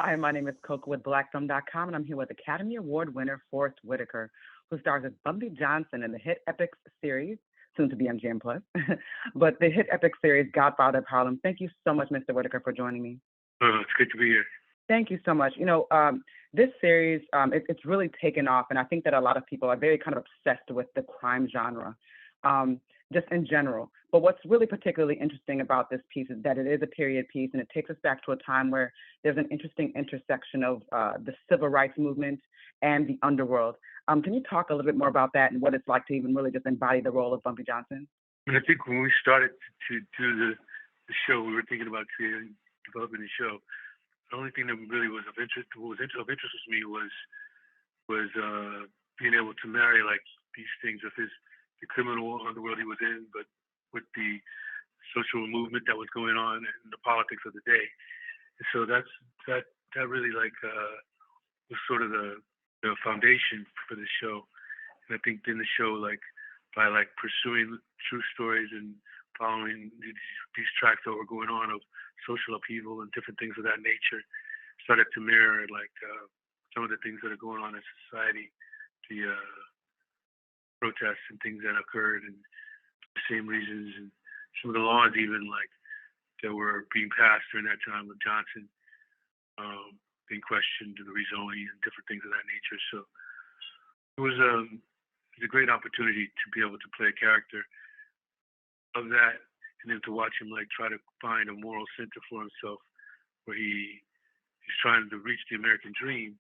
Hi, my name is Koku with blackfilm.com, and I'm here with Academy Award winner Forest Whitaker, who stars as Bumpy Johnson in the hit EPIX series, soon to be MGM Plus, but the hit EPIX series Godfather of Harlem. Thank you so much, Mr. Whitaker, for joining me. It's good to be here. Thank you so much. This series, it's really taken off, and I think that a lot of people are very kind of obsessed with the crime genre, just in general. But what's really particularly interesting about this piece is that it is a period piece, and it takes us back to a time where there's an interesting intersection of the civil rights movement and the underworld. Can you talk a little bit more about that and what it's like to even really just embody the role of Bumpy Johnson? And I think when we started to do the show, we were thinking about developing the show. The only thing that really was of interest, what was of interest to me was being able to marry like these things of the criminal underworld he was in, but with the social movement that was going on and the politics of the day. And so that really was sort of the foundation for the show. And I think in the show, by pursuing true stories and following these tracks that were going on of social upheaval and different things of that nature, started to mirror some of the things that are going on in society, the protests and things that occurred, and the same reasons, and some of the laws even that were being passed during that time with Johnson being questioned, and the rezoning and different things of that nature. So it was a great opportunity to be able to play a character of that, and then to watch him try to find a moral center for himself, where he's trying to reach the American dream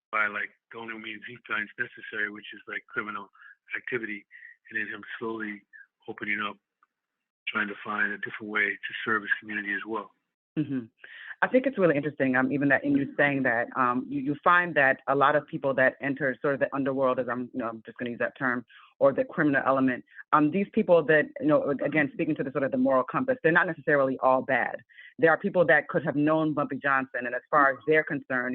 by the only means he finds necessary, which is criminal activity, and then him slowly opening up, trying to find a different way to serve his community as well. Mm-hmm. I think it's really interesting, even that in you saying that, you find that a lot of people that enter sort of the underworld, as I'm just going to use that term, or the criminal element, these people that, again, speaking to the sort of the moral compass, they're not necessarily all bad. There are people that could have known Bumpy Johnson, and as far as they're concerned,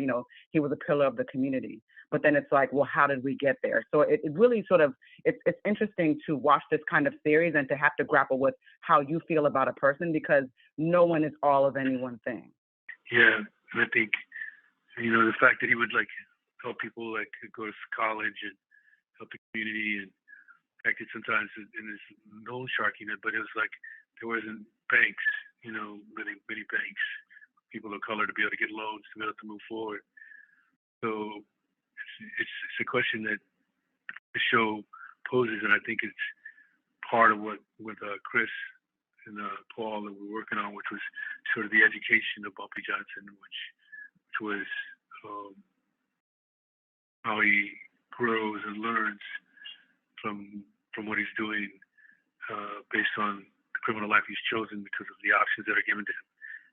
he was a pillar of the community. But then it's well, how did we get there? So it really sort of, it's interesting to watch this kind of series and to have to grapple with how you feel about a person, because no one is all of any one thing. Yeah, and I think, the fact that he would help people go to college and help the community, and acted sometimes in this loan sharking it, but it was there wasn't banks, many banks, people of color to be able to get loans to be able to move forward. So it's a question that the show poses, and I think it's part of what with Chris and Paul that we're working on, which was sort of the education of Bumpy Johnson, which was how he grows and learns from what he's doing based on the criminal life he's chosen because of the options that are given to him.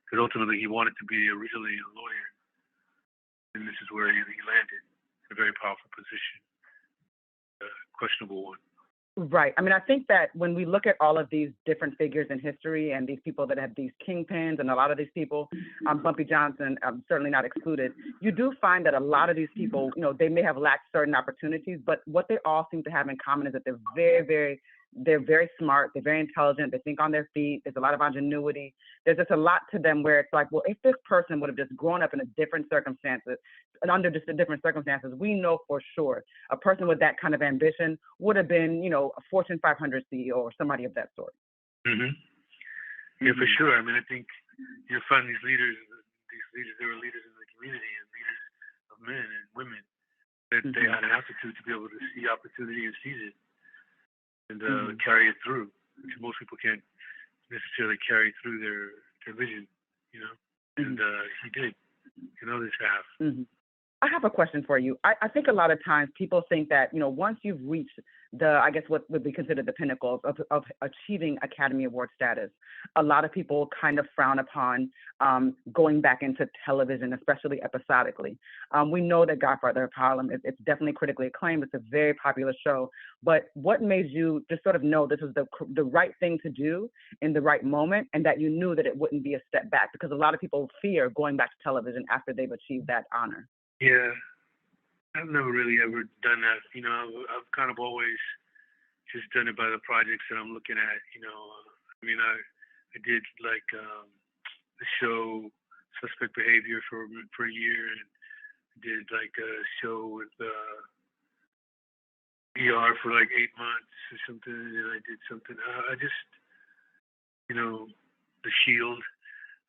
Because ultimately he wanted to be originally a lawyer, and this is where he landed, in a very powerful position, a questionable one. Right. I mean, I think that when we look at all of these different figures in history and these people that have these kingpins, and a lot of these people, Bumpy Johnson, certainly not excluded, you do find that a lot of these people, they may have lacked certain opportunities, but what they all seem to have in common is that they're very smart, they're very intelligent, they think on their feet, there's a lot of ingenuity. There's just a lot to them where it's well, if this person would have just grown up in a different circumstances, and under just the different circumstances, we know for sure a person with that kind of ambition would have been, a Fortune 500 CEO or somebody of that sort. Mm-hmm. Yeah, for sure. I mean, I think you'll find these leaders, they were leaders in the community and leaders of men and women, that they had an aptitude to be able to see opportunity and seize it, and carry it through, which most people can't necessarily carry through their vision, and he did, and others have. Mm-hmm. I have a question for you. I think a lot of times people think that, once you've reached I guess what would be considered the pinnacle of achieving Academy Award status, a lot of people kind of frown upon going back into television, especially episodically. We know that Godfather of Harlem, it's definitely critically acclaimed. It's a very popular show. But what made you just sort of know this was the right thing to do in the right moment, and that you knew that it wouldn't be a step back? Because a lot of people fear going back to television after they've achieved that honor. Yeah, I've never really ever done that. I've kind of always just done it by the projects that I'm looking at. I did the show Suspect Behavior for a year, and did like a show with ER for like 8 months or something, and I did something. I just, The Shield.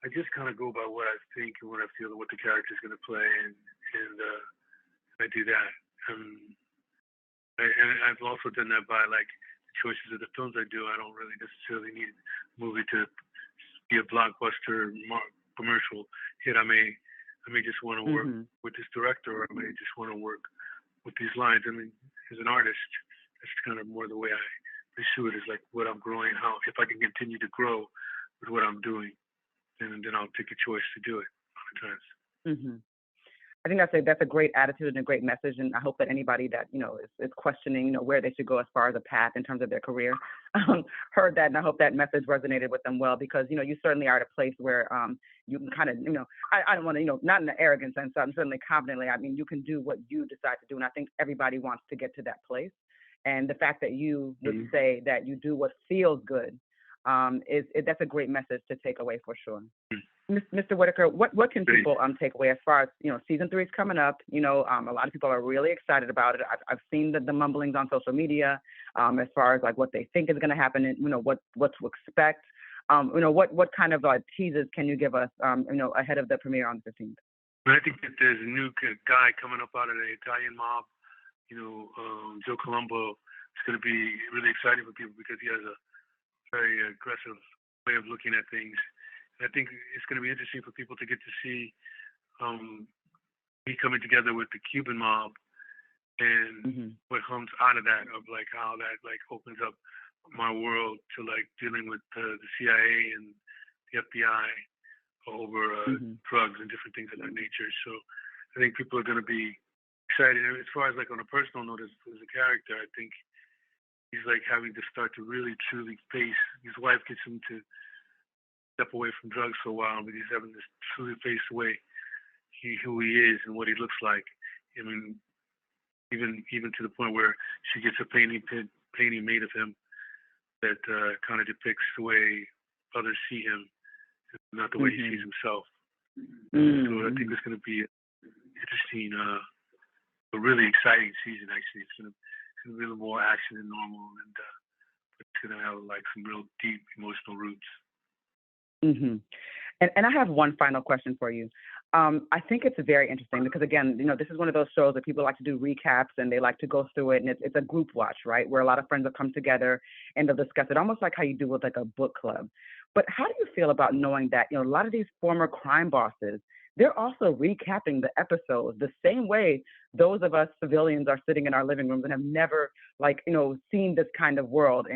I just kind of go by what I think and what I feel and what the character's going to play, and I do that. And I've also done that by like the choices of the films I do. I don't really necessarily need a movie to be a blockbuster commercial hit. I may just want to work with this director, or I may just want to work with these lines. I mean, as an artist, that's kind of more the way I pursue it, is like what I'm growing, how if I can continue to grow with what I'm doing, then I'll take a choice to do it sometimes. I think that's a great attitude and a great message, and I hope that anybody that is questioning where they should go as far as a path in terms of their career heard that, and I hope that message resonated with them well, because you certainly are at a place where you can kind of I don't want to not in an arrogant sense, I'm certainly confidently, I mean, you can do what you decide to do, and I think everybody wants to get to that place, and the fact that you would say that you do what feels good that's a great message to take away for sure. Mr. Whitaker, what can people take away as far as season 3 is coming up? A lot of people are really excited about it. I've seen the mumblings on social media as far as like what they think is going to happen and what to expect. What kind of teasers can you give us ahead of the premiere on the 15th? I think that there's a new guy coming up out of the Italian mob. Joe Colombo. It's going to be really exciting for people because he has a very aggressive way of looking at things. I think it's going to be interesting for people to get to see me coming together with the Cuban mob and what comes out of that, of like how that like opens up my world to like dealing with the CIA and the FBI over drugs and different things of that nature. So I think people are going to be excited. And as far as like on a personal note, as a character, I think he's like having to start to really truly face. His wife gets him to step away from drugs for a while, but he's having to truly face the way who he is and what he looks like. I mean, even to the point where she gets a painting made of him that kind of depicts the way others see him, not the way he sees himself. So I think it's going to be interesting, a really exciting season. Actually, it's going to be a little more action than normal, and it's going to have like some real deep emotional roots. And I have one final question for you. I think it's very interesting because, again, this is one of those shows that people like to do recaps and they like to go through it, and it's a group watch, right, where a lot of friends will come together and they'll discuss it, almost like how you do with like a book club. But how do you feel about knowing that a lot of these former crime bosses, they're also recapping the episodes the same way those of us civilians are sitting in our living rooms and have never seen this kind of world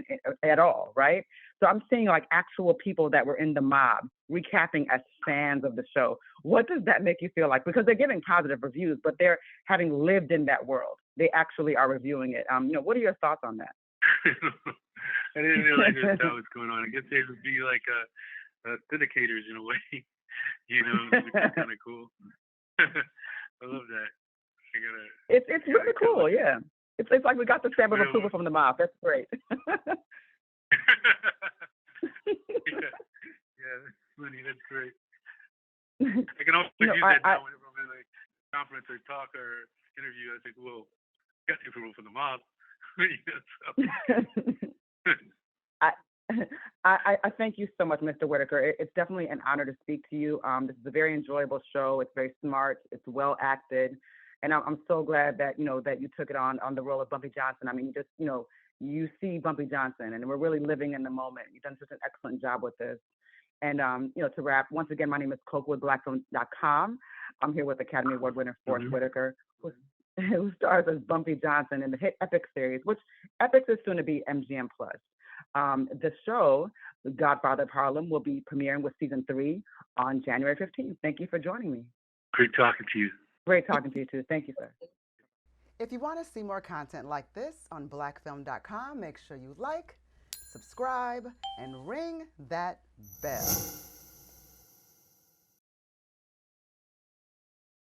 at all, right? So I'm seeing like actual people that were in the mob recapping as fans of the show. What does that make you feel like? Because they're giving positive reviews, but they're having lived in that world. They actually are reviewing it. What are your thoughts on that? I didn't realize that was going on. I guess they would be like syndicators in a way. Which is kind of cool. I love that. It's really cool, yeah. It's like we got the stamp of approval from the mob. That's great. Yeah, that's funny. That's great. I can also use that now whenever I'm in a conference or talk or interview. I think, well, got the approval from the mob. I thank you so much, Mr. Whitaker. It's definitely an honor to speak to you. This is a very enjoyable show. It's very smart. It's well acted. And I'm so glad that, that you took it on the role of Bumpy Johnson. I mean, you see Bumpy Johnson, and we're really living in the moment. You've done such an excellent job with this. And, to wrap, once again, my name is Koku with blackfilm.com. I'm here with Academy Award winner Forest Whitaker, who stars as Bumpy Johnson in the hit EPIX series, which EPIX is soon to be MGM Plus. The show, The Godfather of Harlem, will be premiering with season 3 on January 15th. Thank you for joining me. Great talking to you. Great talking to you, too. Thank you, sir. If you want to see more content like this on blackfilm.com, make sure you like, subscribe, and ring that bell.